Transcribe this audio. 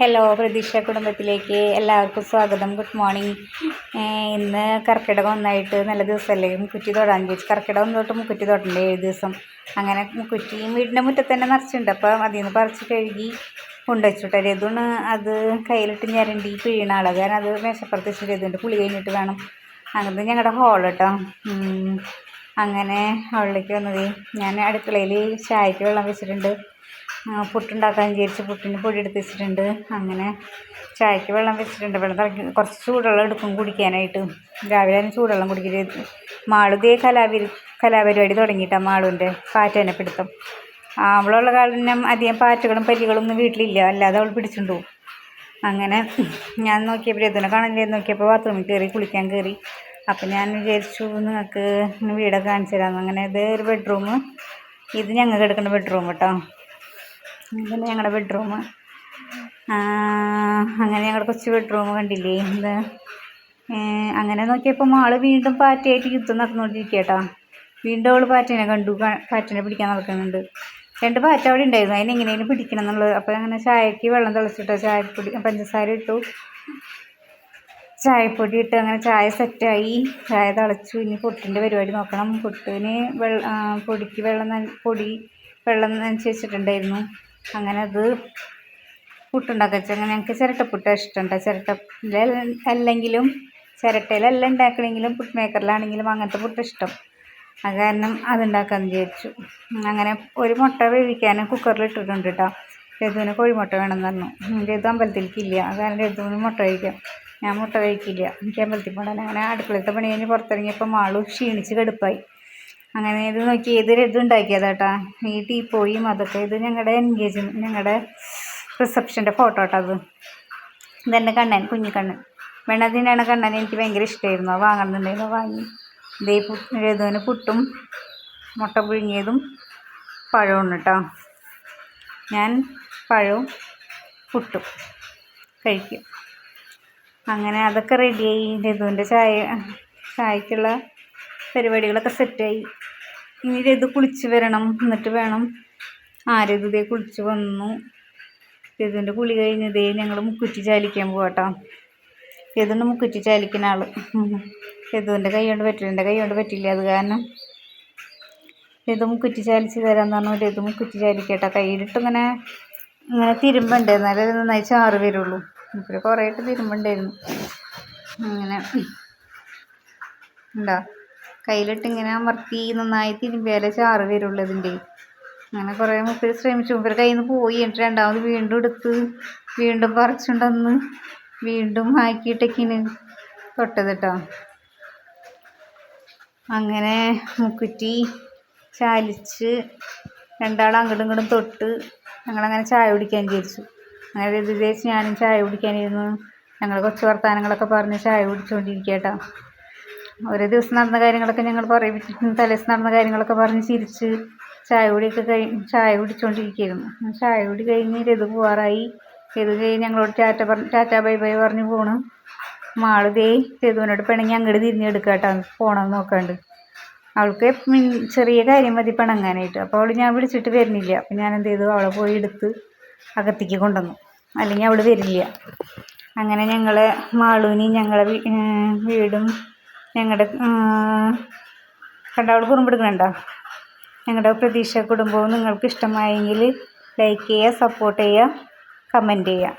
Hello, പ്രതീക്ഷ കുടുംബത്തിലേക്ക് എല്ലാവർക്കും സ്വാഗതം. Good morning. ഇന്ന് കർക്കിടകം ഒന്നായിട്ട് നല്ല ദിവസമല്ലേ, മുക്കുറ്റി തൊടാൻ ചോദിച്ചു. കർക്കിടകം തൊട്ട് മുക്കുറ്റി തൊടണ്ടേ 7 ദിവസം. അങ്ങനെ മുക്കുറ്റിയും വീടിൻ്റെ മുറ്റത്ത് തന്നെ നിറച്ചിട്ടുണ്ട്. അപ്പം അതിൽ നിന്ന് പറിച്ച് കഴുകി കൊണ്ടുവച്ചിട്ട് രതുണ് അത് കയ്യിലിട്ട് ഞരണ്ടി പിഴീണ ആളാണ്. കാരണം അത് മേശപ്പുറത്ത് വെച്ചിട്ട് രതുണ്ട് കുളി കഴിഞ്ഞിട്ട് വേണം. അങ്ങനെ ഞങ്ങളുടെ ഹോൾ കേട്ടോ. അങ്ങനെ ഹോളിലേക്ക് വന്നത് ഞാൻ അടുക്കളയിൽ ചായക്ക് വെള്ളം വെച്ചിട്ടുണ്ട്. പുട്ടുണ്ടാക്കാൻ വിചാരിച്ച് പുട്ടിന് പൊടി എടുത്ത് വെച്ചിട്ടുണ്ട്. അങ്ങനെ ചായക്ക് വെള്ളം വെച്ചിട്ടുണ്ട്. വെള്ളം തിളക്കി കുറച്ച് ചൂടുവെള്ളം എടുക്കും കുടിക്കാനായിട്ട്. രാവിലെ തന്നെ ചൂടുവെള്ളം കുടിക്കരുത്. മാളുതേ കലാപരിപാടി തുടങ്ങിയിട്ടാണ്. മാളുവിൻ്റെ പാറ്റേനെ പിടുത്തം. അവളുള്ള കാരണം അധികം പാറ്റകളും പല്ലികളും ഒന്നും വീട്ടിലില്ല, അല്ലാതെ അവൾ പിടിച്ചിട്ടുണ്ടോ. അങ്ങനെ ഞാൻ നോക്കിയപ്പോൾ രതുനെ കാണാൻ നോക്കിയപ്പോൾ ബാത്റൂമിൽ കയറി കുളിക്കാൻ കയറി. അപ്പം ഞാൻ വിചാരിച്ചു നിങ്ങൾക്ക് വീടൊക്കെ കാണിച്ചു തരാമെന്ന്. അങ്ങനെ ഇത് ഒരു ബെഡ്റൂം, ഇത് ഞങ്ങൾക്ക് എടുക്കേണ്ട ബെഡ്റൂം കേട്ടോ. ഇതന്നെ ഞങ്ങളുടെ ബെഡ്റൂം. അങ്ങനെ ഞങ്ങളുടെ കൊച്ചു ബെഡ്റൂം കണ്ടില്ലേ ഇത്. അങ്ങനെ നോക്കിയപ്പോൾ മാള് വീണ്ടും പാറ്റയായിട്ട് യുദ്ധം നടന്നുകൊണ്ടിരിക്കുക കേട്ടോ. വീണ്ടും അവൾ പാറ്റേനെ കണ്ടു, പാറ്റേനെ പിടിക്കാൻ നടക്കുന്നുണ്ട്. 2 പാറ്റ അവിടെ ഉണ്ടായിരുന്നു, അതിനെങ്ങനെയും പിടിക്കണം എന്നുള്ളത്. അപ്പോൾ അങ്ങനെ ചായക്ക് വെള്ളം തിളച്ചിട്ടോ, ചായപ്പൊടി പഞ്ചസാര ഇട്ടു, ചായപ്പൊടി ഇട്ട് അങ്ങനെ ചായ സെറ്റായി. ചായ തിളച്ചു. ഇനി പുട്ടിൻ്റെ പരിപാടി നോക്കണം. പുട്ടിന് വെള്ളം നനച്ച് വെച്ചിട്ടുണ്ടായിരുന്നു. അങ്ങനെ അത് പുട്ടുണ്ടാക്കുക വെച്ചാൽ അങ്ങനെ ഞങ്ങൾക്ക് ചിരട്ടപ്പുട്ടാണ് ഇഷ്ടമുണ്ട്. അല്ലെങ്കിലും ചിരട്ടയിലല്ല ഉണ്ടാക്കണമെങ്കിലും പുട്ട് മേക്കറിലാണെങ്കിലും അങ്ങനത്തെ പുട്ട് ഇഷ്ടം. അത് കാരണം അതുണ്ടാക്കാമെന്ന് വിചാരിച്ചു. അങ്ങനെ ഒരു മുട്ട വേവിക്കാൻ കുക്കറിൽ ഇട്ടിട്ടുണ്ട് കേട്ടോ. രതുവിന് കോഴിമുട്ട വേണമെന്ന് പറഞ്ഞു. രതു അമ്പലത്തിലേക്കില്ല, അത് കാരണം രതുവിന് മുട്ട കഴിക്കാം. ഞാൻ മുട്ട കഴിക്കില്ല, എനിക്ക് അമ്പലത്തിൽ പോകണം. അങ്ങനെ അടുക്കളത്തെ പണി കഴിഞ്ഞ് പുറത്തിറങ്ങിയപ്പോൾ മാളു ക്ഷീണിച്ച് കടുപ്പായി. അങ്ങനെ ഇത് നോക്കി ഇത് രതു ഉണ്ടാക്കിയതാട്ടാ. ഈ ടീപ്പോയും അതൊക്കെ ഇത് ഞങ്ങളുടെ റിസപ്ഷൻ്റെ ഫോട്ടോ കേട്ടോ. അത് ഇതെൻ്റെ കണ്ണൻ, കുഞ്ഞിക്കണ്ണൻ. വെണ്ണത്തിനാണ് കണ്ണൻ. എനിക്ക് ഭയങ്കര ഇഷ്ടമായിരുന്നു, വാങ്ങണമെന്നുണ്ടായിരുന്നു, വാങ്ങി. ഇതേ രതുവിന് പുട്ടും മുട്ട പുഴുങ്ങിയതും പഴവും കേട്ടോ. ഞാൻ പഴവും പുട്ടും കഴിക്കും. അങ്ങനെ അതൊക്കെ റെഡിയായി. രതുവിൻ്റെ ചായക്കുള്ള പരിപാടികളൊക്കെ സെറ്റായി. ഇനി രതു കുളിച്ച് വരണം, എന്നിട്ട് വേണം. രതു കുളിച്ച് വന്നു. രതുവിൻ്റെ കുളി കഴിഞ്ഞതേ ഞങ്ങൾ മുക്കുറ്റി ചാലിക്കാൻ പോകട്ടോ. രതുവിൻ്റെ മുക്കുറ്റി ചാലിക്കുന്ന ആൾ. രതുവിൻ്റെ കൈ കൊണ്ട് പറ്റില്ല, എൻ്റെ കൈ കൊണ്ട് പറ്റില്ല. അത് കാരണം രതു മുക്കുറ്റി ചാലിച്ച് തരാമെന്ന് പറഞ്ഞു. രതു മുക്കുറ്റി ചാലിക്കട്ടോ. കയ്യിലിട്ട് ഇങ്ങനെ തിരുമ്പുണ്ട്, എന്നാലേ നന്നായി ചാറ് വരുള്ളൂ. ഇപ്പോൾ കുറേ ആയിട്ട് തിരുമ്പുണ്ടായിരുന്നു. അങ്ങനെ ഉണ്ടോ, കയ്യിലിട്ട് ഇങ്ങനെ അമർത്തി നന്നായി തിരുമ്പിയാലേ ചാറ് വരുള്ളൂ ഇതിൻ്റെ. അങ്ങനെ കുറേ മുപ്പര് ശ്രമിച്ചു. മുപ്പര് കയ്യിൽ നിന്ന് പോയി. എന്നിട്ട് രണ്ടാമത് വീണ്ടും എടുത്ത് വീണ്ടും പറിച്ചുകൊണ്ടന്ന് വീണ്ടും ആക്കിയിട്ടൊക്കെയാണ് തൊട്ടത് കേട്ടോ. അങ്ങനെ മുക്കുറ്റി ചാലിച്ച് രണ്ടാളും അങ്ങോട്ടും ഇങ്ങോട്ടും തൊട്ട് ഞങ്ങളങ്ങനെ ചായ കുടിക്കാൻ വിചാരിച്ചു. അങ്ങനെ വിചാരിച്ച് ഞാനും ചായ കുടിക്കാനിരുന്നു. ഞങ്ങൾ കുറച്ച് വർത്തമാനങ്ങളൊക്കെ പറഞ്ഞ് ചായ കുടിച്ചുകൊണ്ടിരിക്കുക കേട്ടോ. ഓരോ ദിവസം നടന്ന കാര്യങ്ങളൊക്കെ ഞങ്ങൾ പറയും, തലേദിവസം നടന്ന കാര്യങ്ങളൊക്കെ പറഞ്ഞ് ചിരിച്ച് ചായ കുടിച്ചുകൊണ്ടിരിക്കുകയായിരുന്നു. ചായ കുടി കഴിഞ്ഞ് രതു പോവാറായി. രതു കഴിഞ്ഞ് ഞങ്ങളോട് ടാറ്റ ബൈ ബൈ പറഞ്ഞ് പോണ്. മാളുതേ രതുവിനോട് പിണങ്ങി അങ്ങോട്ട് തിരിഞ്ഞെടുക്കുക കേട്ടോ, പോകണമെന്ന് നോക്കാണ്ട്. അവൾക്ക് ചെറിയ കാര്യം മതി പിണങ്ങാനായിട്ട്. അപ്പോൾ അവൾ ഞാൻ വിളിച്ചിട്ട് വരുന്നില്ല. അപ്പം ഞാൻ എന്ത് ചെയ്തു, അവളെ പോയി എടുത്ത് അകത്തേക്ക് കൊണ്ടുവന്നു, അല്ലെങ്കിൽ അവൾ വരില്ല. അങ്ങനെ ഞങ്ങൾ മാളുവിന് ഞങ്ങളെ വീടും ഞങ്ങളുടെ കണ്ടവൾ കുറുമ്പെടുക്കണുണ്ടോ. ഞങ്ങളുടെ പ്രതീക്ഷ കുടുംബവും നിങ്ങൾക്ക് ഇഷ്ടമായെങ്കിൽ ലൈക്ക് ചെയ്യുക, സപ്പോർട്ട് ചെയ്യുക, കമൻറ്റ് ചെയ്യുക.